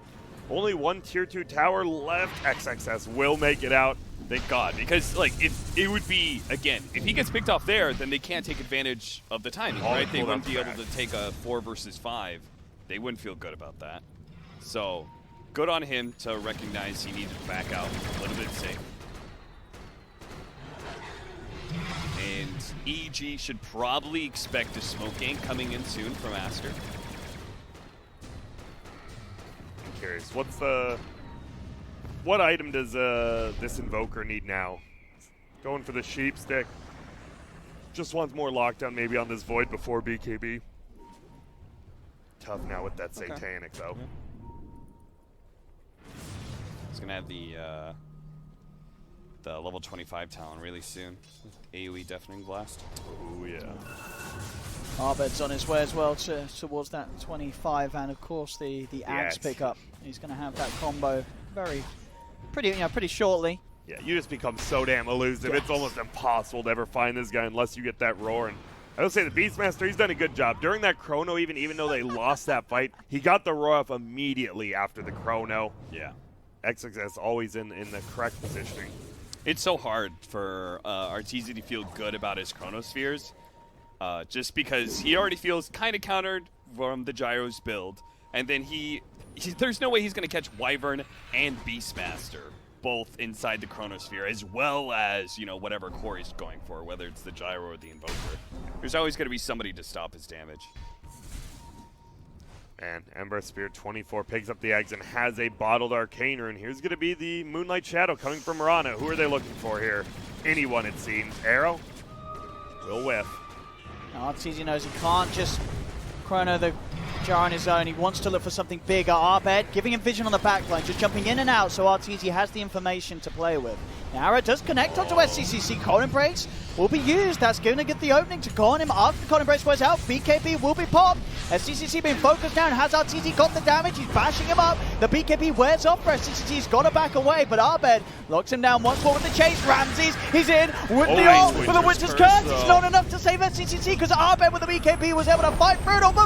only 1 tier 2 tower left. XXS will make it out. Thank God, because like if it would be again, if he gets picked off there, then they can't take advantage of the timing, right? They wouldn't be able to take a 4 versus 5. They wouldn't feel good about that. So, good on him to recognize he needed to back out a little bit safe. And EG should probably expect a smoke gank coming in soon from Aster. I'm curious, what item does this Invoker need now? Going for the sheep stick. Just wants more lockdown maybe on this Void before BKB. Tough now with that Satanic, though. He's going to have the level 25 talent really soon. AoE Deafening Blast. Oh, yeah. Abed's on his way as well towards that 25, and of course the Axe pickup. He's going to have that combo pretty shortly. Yeah, you just become so damn elusive. It's almost impossible to ever find this guy unless you get that roar. And I will say the Beastmaster, he's done a good job. During that Chrono, even though they lost that fight, he got the roar off immediately after the Chrono. Yeah. XXS always in the correct positioning. It's so hard for Arteezy to feel good about his Chronospheres, just because he already feels kind of countered from the Gyro's build, and then there's no way he's going to catch Wyvern and Beastmaster both inside the Chronosphere, as well as, you know, whatever core he's going for, whether it's the Gyro or the Invoker. There's always going to be somebody to stop his damage. And Ember Spear 24 picks up the eggs and has a bottled Arcane Rune. Here's going to be the Moonlight Shadow coming from Mirana. Who are they looking for here? Anyone, it seems. Arrow will whiff. Now, Arteezy knows he can't just chrono the Jar on his own. He wants to look for something bigger. Abed giving him vision on the backline, just jumping in and out so Arteezy has the information to play with. Now Arrow does connect onto SCCC. Cold Embrace will be used. That's going to get the opening to go on him after the Cold Embrace wears out. BKB will be popped. SCCC being focused down. Has Arteezy got the damage? He's bashing him up. The BKB wears off for SCCC. He's got to back away, but Abed locks him down once more with the chase. Ramses, he's in with the ult for the Winter's Curse. It's not enough to save SCCC because Abed with the BKB was able to fight through it on the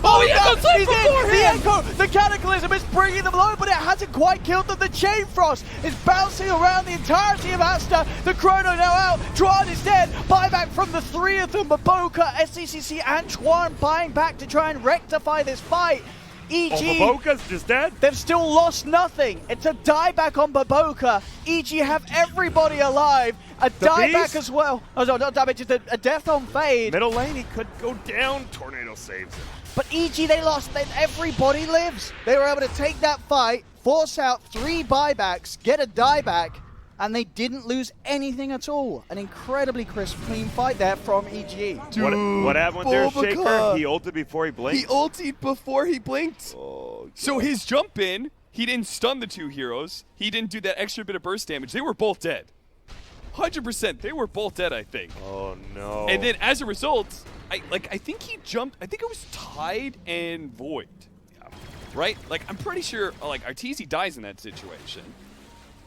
he's in. The Echo, the Cataclysm is bringing them low, but it hasn't quite killed them. The Chain Frost is bouncing around the entirety of Aster. The Chrono now out. Juan is dead. Buyback from the three of them. Maboka, SCCC, and Juan buying back to try and rectify this fight. EG, Maboka's just dead. They've still lost nothing. It's a dieback on Maboka. EG have everybody alive. A dieback as well. Oh, no, not dieback, just a death on Fade. Middle lane, he could go down. Tornado saves him. But EG, they lost. Everybody lives. They were able to take that fight, force out 3 buybacks, get a dieback, and they didn't lose anything at all. An incredibly crisp, clean fight there from EG. Dude, what happened there, Shaker? He ulted before he blinked? He ulted before he blinked. Oh, so his jump in, he didn't stun the 2 heroes. He didn't do that extra bit of burst damage. They were both dead. 100%. They were both dead, I think. Oh, no. And then as a result, I think he jumped. I think it was Tide and Void. Yeah. Right? Like, I'm pretty sure, like, Arteezy dies in that situation.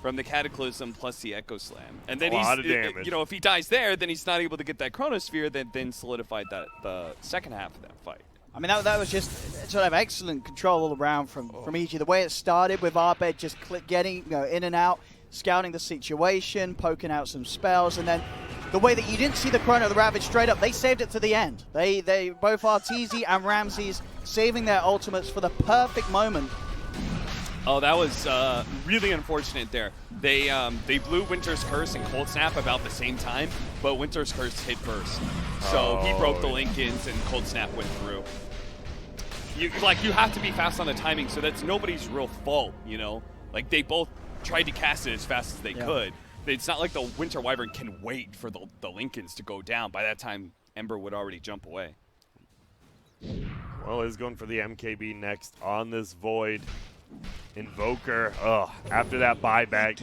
From the Cataclysm plus the Echo Slam. And then he's, you know, if he dies there, then he's not able to get that Chronosphere that then solidified the second half of that fight. I mean, that was just sort of excellent control all around from EG. The way it started with Abed just getting in and out, scouting the situation, poking out some spells, and then the way that you didn't see the Chrono, the Ravage straight up, they saved it to the end. They both Arteezy and Ramses saving their ultimates for the perfect moment. Oh, that was really unfortunate there. They blew Winter's Curse and Cold Snap about the same time, but Winter's Curse hit first. So he broke the Lincolns and Cold Snap went through. You have to be fast on the timing, so that's nobody's real fault, you know? Like, they both tried to cast it as fast as they could. It's not like the Winter Wyvern can wait for the Lincolns to go down. By that time, Ember would already jump away. Well, he's going for the MKB next on this Void. Invoker, after that buyback,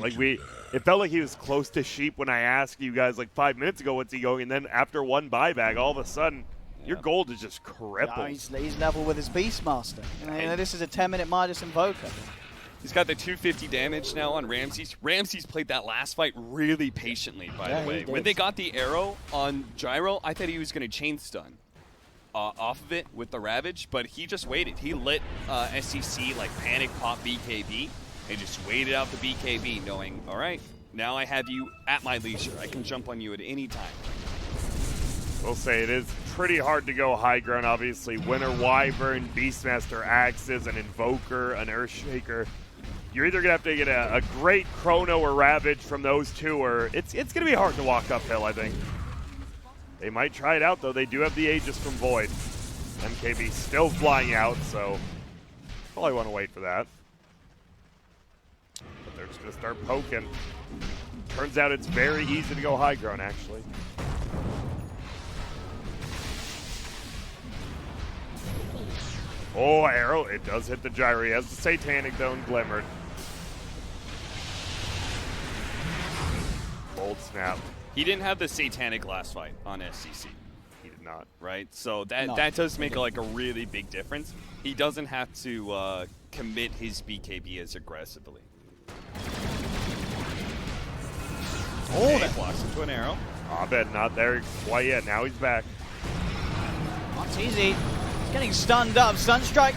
it felt like he was close to Sheep when I asked you guys like 5 minutes ago what's he going, and then after one buyback, all of a sudden, your gold is just crippled. No, he's level with his Beastmaster. You know, this is a 10-minute Midas Invoker. He's got the 250 damage now on Ramses. Ramses played that last fight really patiently, by the way. When they got the arrow on Gyro, I thought he was going to chain stun off of it with the Ravage, but he just waited. He let SCC like panic pop BKB and just waited out the BKB, knowing, all right, now I have you at my leisure. I can jump on you at any time. We'll say it is pretty hard to go high ground, obviously. Winter Wyvern, Beastmaster Axes, an Invoker, an Earthshaker. You're either going to have to get a great Chrono or Ravage from those two, or it's going to be hard to walk uphill, I think. They might try it out, though. They do have the Aegis from Void. MKB still flying out, so probably want to wait for that. But they're just going to start poking. Turns out it's very easy to go high ground, actually. Oh, arrow. It does hit the Gyro. He has the Satanic, though, and Glimmered. Bold Snap. He didn't have the Satanic last fight on SCC. He did not. Right? So that does make a really big difference. He doesn't have to commit his BKB as aggressively. Oh, that blocks into an arrow. Abed not there quite yet. Now he's back. That's easy. He's getting stunned up. Sunstrike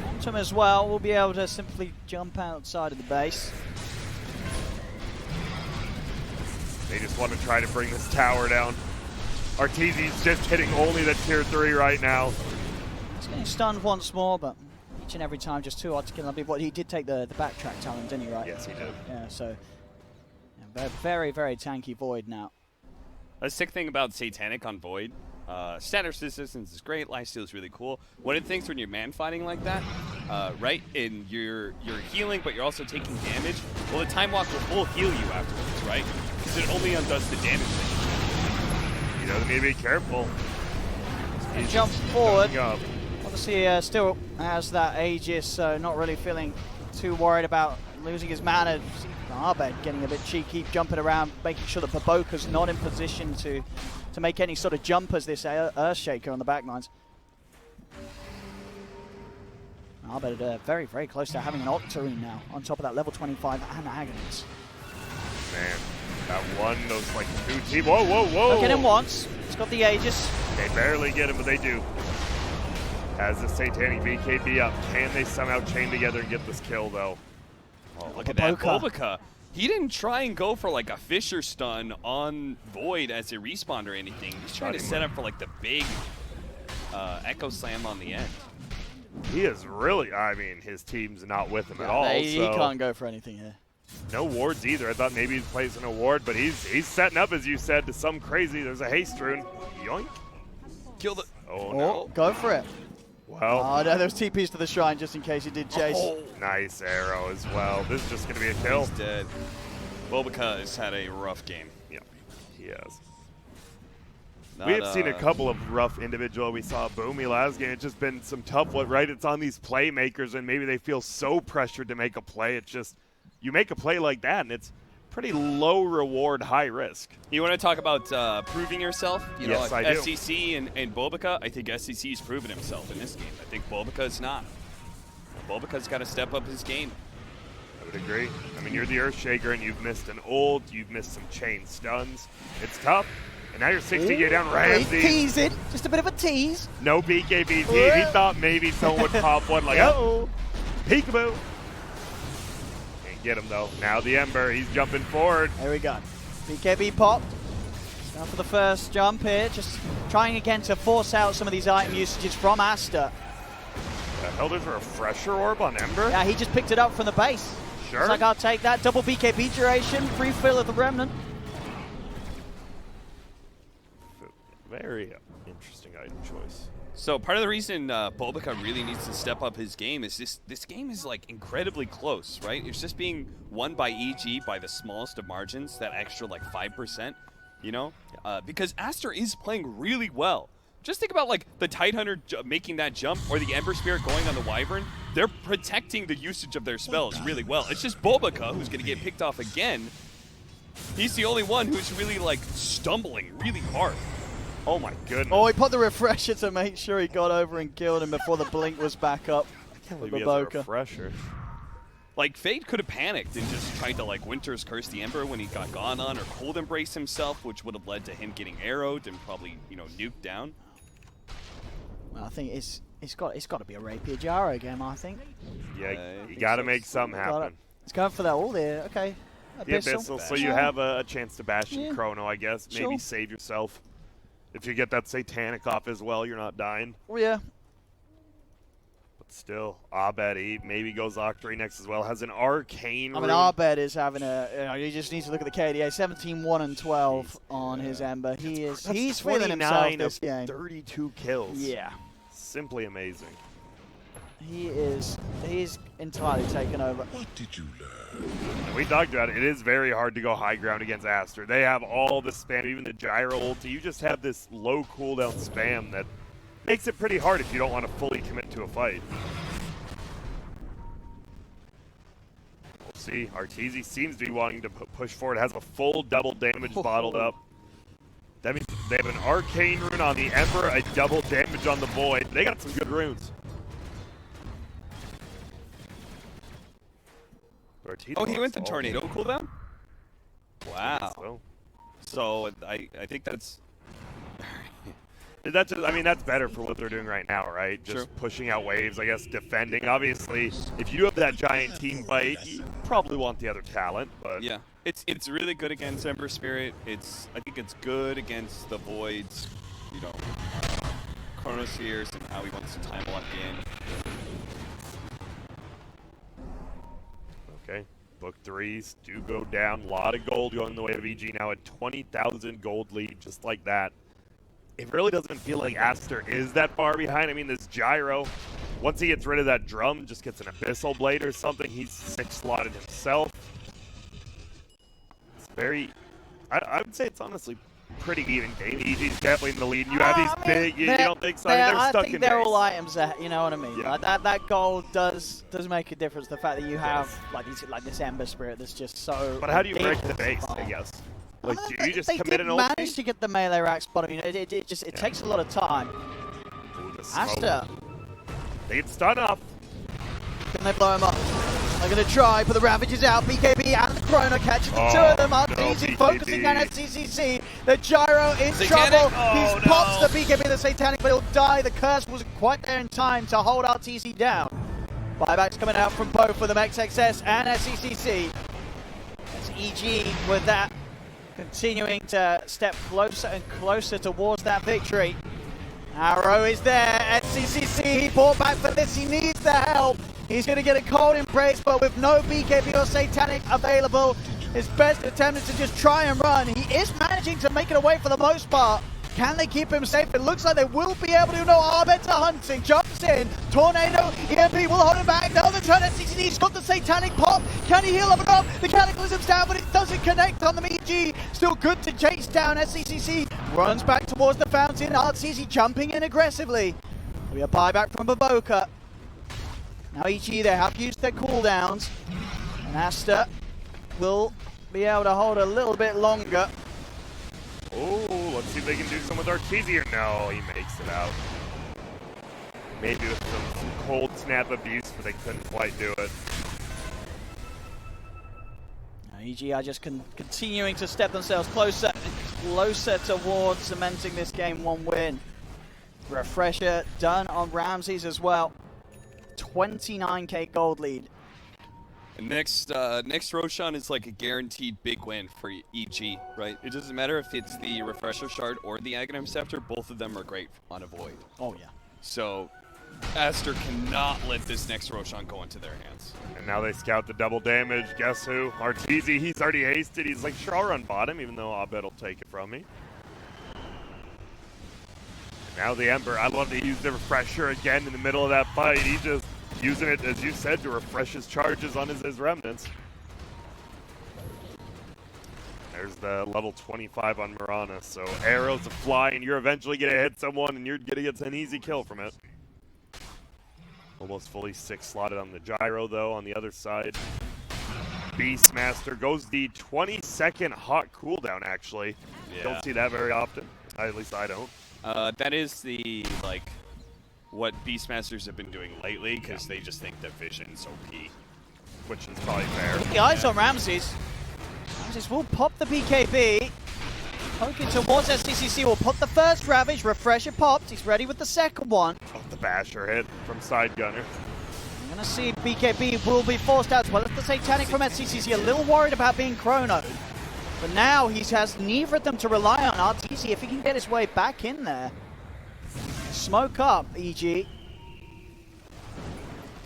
onto him as well. We'll be able to simply jump outside of the base. They just want to try to bring this tower down. Arteezy's just hitting only the tier 3 right now. He's getting stunned once more, but each and every time just too hard to kill. I believe he did take the backtrack talent, didn't he, right? Yes, he did. Yeah, so They're very, very tanky Void now. A sick thing about Satanic on Void, status resistance is great, lifesteal is really cool. One of the things when you're man fighting like that, right, and you're healing but you're also taking damage, well the Time Walk will heal you afterwards, right? Because it only undoes the damage that You know, need to be careful. And jump forward. Up. Obviously, still has that Aegis, so not really feeling too worried about losing his mana. Abed getting a bit cheeky, jumping around, making sure that Baboka's not in position to make any sort of jump as this Earthshaker on the backlines. Abed very, very close to having an Octarine now, on top of that level 25 and Agonies. Man, that one, those like 2 team. Whoa, whoa, whoa! They'll get him once. He's got the Aegis. They barely get him, but they do. Has the Satanic BKB up. Can they somehow chain together and get this kill, though? Oh, look at that, Bulbaka. He didn't try and go for like a Fisher stun on Void as a respawn or anything. He's trying to set up for like the big Echo Slam on the end. He is really, I mean, his team's not with him at all. He so can't go for anything here. no wards either. I thought maybe he plays an award, but he's setting up, as you said, to some crazy. There's a haste rune. Yoink. Kill the... Oh, no. Go for it. Well. Oh, no, there's TPs to the shrine just in case he did chase. Oh. Nice arrow as well. This is just going to be a kill. He's dead. Bulbaka has had a rough game. Yep, he has. Not, We have seen a couple of rough individual. We saw Boomy last game. It's just been some tough one, right? It's on these playmakers, and maybe they feel so pressured to make a play. It's just, you make a play like that, and it's pretty low reward, high risk. You want to talk about proving yourself? You know, Yes, like I do. SCC and Bulbaka, I think SCC's proven himself in this game. I think Bulbaka's not. Bulbaka's got to step up his game. I would agree. I mean, you're the Earthshaker, and you've missed an ult. You've missed some chain stuns. It's tough. And now you're 60k down. Ramsey. Teasing. Just a bit of a tease. No BKB. He thought maybe someone would pop one like, uh-oh. Peekaboo. Can't get him, though. Now the Ember. He's jumping forward. There we go. BKB popped. Now for the first jump here. Just trying again to force out some of these item usages from Aster. The hell, there's a refresher orb on Ember? Yeah, he just picked it up from the base. Sure. It's like, I'll take that. Double BKB duration. Free fill of the Remnant. Very interesting item choice. So part of the reason Bulbaka really needs to step up his game is this game is like incredibly close, right? It's just being won by EG by the smallest of margins, that extra like 5%, you know? Because Aster is playing really well. Just think about like the Tidehunter making that jump or the Ember Spirit going on the Wyvern. They're protecting the usage of their spells really well. It's just Bulbaka who's going to get picked off again. He's the only one who's really like stumbling really hard. Oh my goodness. Oh, he put the refresher to make sure he got over and killed him before the blink was back up. I can't believe he has a refresher. Like, Fade could have panicked and just tried to, like, Winter's Curse the Ember when he got gone on, or Cold Embrace himself, which would have led to him getting arrowed and probably, you know, nuked down. Well, I think it's got to be a Rapier Jaro again, I think. Yeah, you got to make something happen. It's going for that all there. Okay. The Abyssal, so you have a chance to bash some Chrono, I guess. Sure. Maybe save yourself. If you get that Satanic off as well, you're not dying. Oh, yeah. But still, Abed, he maybe goes Octarine next as well. Has an Arcane I mean, Abed is having you just need to look at the KDA. 17, 1, and 12 on his Ember. He's feeling himself this game. 32 kills. Yeah. Simply amazing. He's entirely taken over. What did you learn? And we talked about it. It is very hard to go high ground against Aster. They have all the spam, even the gyro ulti. You just have this low cooldown spam that makes it pretty hard if you don't want to fully commit to a fight. We'll see. Arteezy seems to be wanting to push forward. Has a full double damage bottled up. That means they have an arcane rune on the Ember, a double damage on the Void. They got some good runes. Oh, he went to Tornado cooldown? Wow. So I think that's... That's better for what they're doing right now, right? Just pushing out waves, I guess, defending. Obviously, if you do have that giant team fight, you probably want the other talent, but... Yeah, it's really good against Ember Spirit. I think it's good against the Voids, you know, Chronospheres and how he wants to time lock in. Okay. Book threes do go down. A lot of gold going the way of EG now at 20,000 gold lead, just like that. It really doesn't feel like Aster is that far behind. I mean, this gyro, once he gets rid of that drum, just gets an abyssal blade or something, he's 6-slotted himself. It's very, I would say it's honestly pretty even game. EG's definitely in the lead. You have these big, you don't think so? They're stuck in they're base. all items that, you know what I mean? Yeah. Like that goal does make a difference. The fact that you have like this Ember Spirit that's just so. But how do you big break the and base, strong. I guess? Like, do you just they commit did an ulti? manage to get the melee racks bottom. You know, it takes a lot of time. Ooh, the smoke. Aster, They get stun off. can they blow him up? They're going to try, but the Ravage is out. BKB and the Chrono catching the two of them. RTZ focusing on CCC. The Gyro in trouble. He pops the BKB, the Satanic, but he'll die. The curse wasn't quite there in time to hold RTZ down. Buybacks coming out from both of them, XXS and SCCC. It's EG with that, continuing to step closer and closer towards that victory. Arrow is there at CCC. He fought back for this. He needs the help. He's going to get a cold embrace, but with no BKB or Satanic available, his best attempt is to just try and run. He is managing to make it away for the most part. Can they keep him safe? It looks like they will be able to. No, Abed to hunting, jumps in. Tornado, EMP will hold him back. Now the turn at CCD, he's got the Satanic pop. Can he heal up enough? The Cataclysm's down, but it doesn't connect on the EG. Still good to chase down SCCC. Runs back towards the fountain. RTZ jumping in aggressively. We have buyback from Baboka. Now EG, they have used their cooldowns. And Aster will be able to hold a little bit longer. Oh, let's see if they can do some with Arteezy here. No, he makes it out. Maybe with some cold snap abuse, but they couldn't quite do it. EG are just continuing to step themselves closer and closer towards cementing this game one win. Refresher done on Ramses as well. 29k gold lead. And next Roshan is like a guaranteed big win for EG, right? It doesn't matter if it's the Refresher Shard or the Aghanim Scepter, both of them are great on a Void. Oh yeah. So Aster cannot let this next Roshan go into their hands. And now they scout the double damage. Guess who? Arteezy, he's already hasted. He's like, sure, I'll run bottom, even though Abed will take it from me. And now the Ember. I love to use the Refresher again in the middle of that fight. He just using it, as you said, to refresh his charges on his remnants. There's the level 25 on Mirana. So arrows to fly, and you're eventually going to hit someone, and you're going to get an easy kill from it. Almost fully 6-slotted on the gyro, though, on the other side. Beastmaster goes the 20-second hot cooldown, actually. Yeah. Don't see that very often. At least I don't. That is the, like, what Beastmasters have been doing lately, because they just think that Vision's OP. Which is probably fair. The eyes on Ramses. Ramses will pop the BKB. Poking towards SCCC will pop the first Ravage. Refresher popped. He's ready with the second one. Oh, the basher hit from Side Gunner. I'm going to see BKB will be forced out as well as the Satanic from SCCC. A little worried about being Chrono. But now he has neither of them to rely on. RTC, if he can get his way back in there. Smoke up, EG.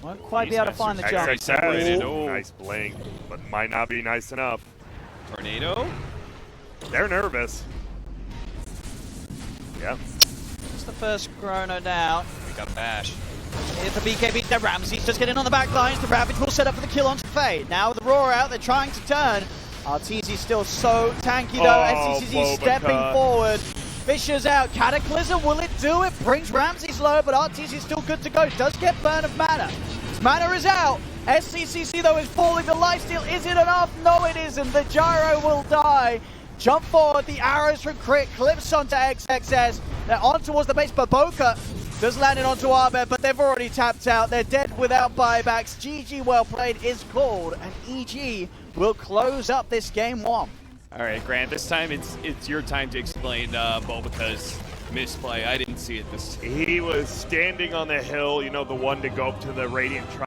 Won't quite be able to find the jump. Separated. Oh. Nice blink, but might not be nice enough. Tornado? They're nervous. Yeah. That's the first Chrono down. We got a bash. Here's the BKB. The Ramses just getting on the back lines. The Ravage will set up for the kill onto Fade. Now with the Roar out, they're trying to turn. RTZ still so tanky though. SCCC stepping forward. Fisher's out. Cataclysm, will it do it? Brings Ramses low, but RTZ is still good to go. Does get burn of mana. Mana is out. SCCC though is falling. The lifesteal, is it enough? No, it isn't. The gyro will die. Jump forward. The arrows from Crit clips onto XXS. They're on towards the base. Baboka does land it onto Abed, but they've already tapped out. They're dead without buybacks. GG well played is called, and EG will close up this game one. All right, Grant, this time it's your time to explain Bobaca's misplay. I didn't see it this time. He was standing on the hill, you know, the one to go up to the Radiant Tribe.